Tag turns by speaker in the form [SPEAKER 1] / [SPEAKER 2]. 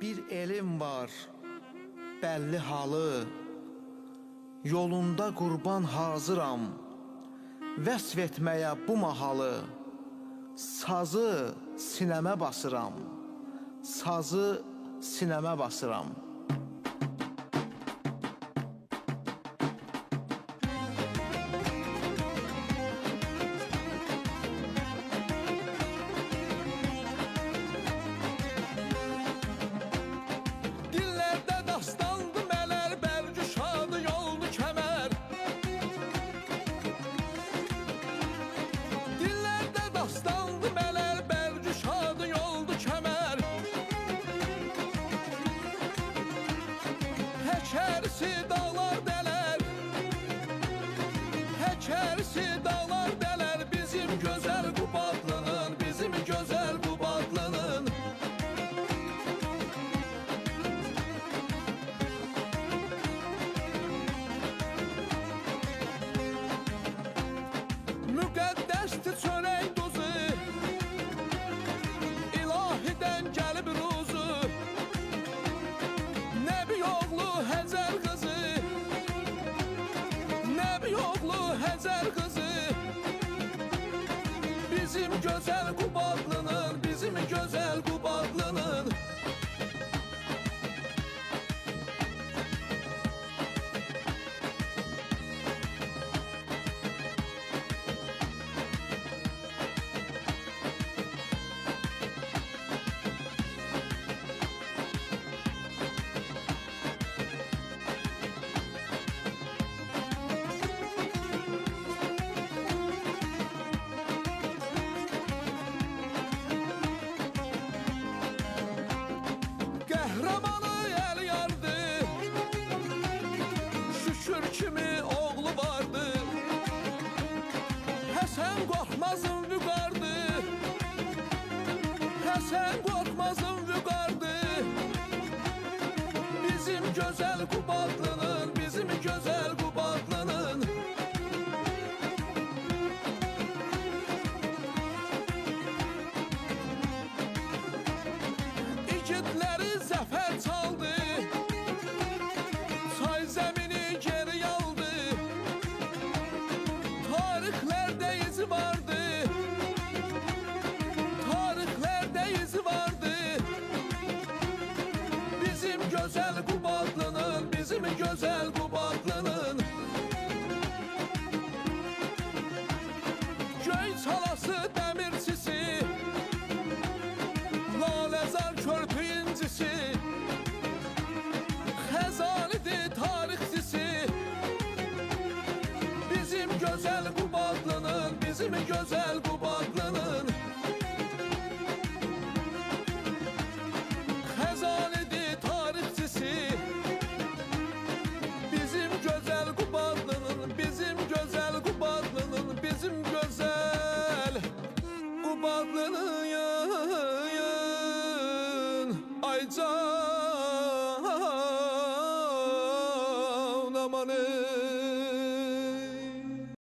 [SPEAKER 1] Bir elim var, bəlli halı, yolunda qurban hazıram, vəsf etməyə bu mahalı, sazı sinəmə basıram, sazı sinəmə basıram.
[SPEAKER 2] Həkərsi dağlar dələr, həkərsi dağlar dələr, bizim gözəl Qubadlının, bizim gözəl Qubadlının. Müqəddəsdir çörək duzu, ilahidən gəlib ruzu, Nəbi oğlu Həcər qızı, Nəbi oğlu Həcər qızı, bizim gözəl Qubadlının, bizim gözəl Qubadlının. Qəhrəmanı əl yardı, şükür kimi oğlu vardı, Həsən Qorxmazın vüqardı, Həsən Qorxmazın vüqardı, bizim gözəl Qubadlının, bizim gözəl Qubadlının. İgidləri zəfər çaldı, çay zəmini geri aldı, tarixlərdə izi vardı, tarixlərdə izi vardı, bizim gözəl Qubadlının, bizim gözəl Qubadlının. Göy çalası dəmirçisi, Laləzar körpü incisi, Xəzanidir tarixçisi, bizim gözəl Qubadlının, bizim gözəl Qubadlının. Xəzanidir tarixçisi, bizim gözəl Qubadlının, bizim gözəl Qubadlının, bizim gözəl Qubadlının ay can amanı.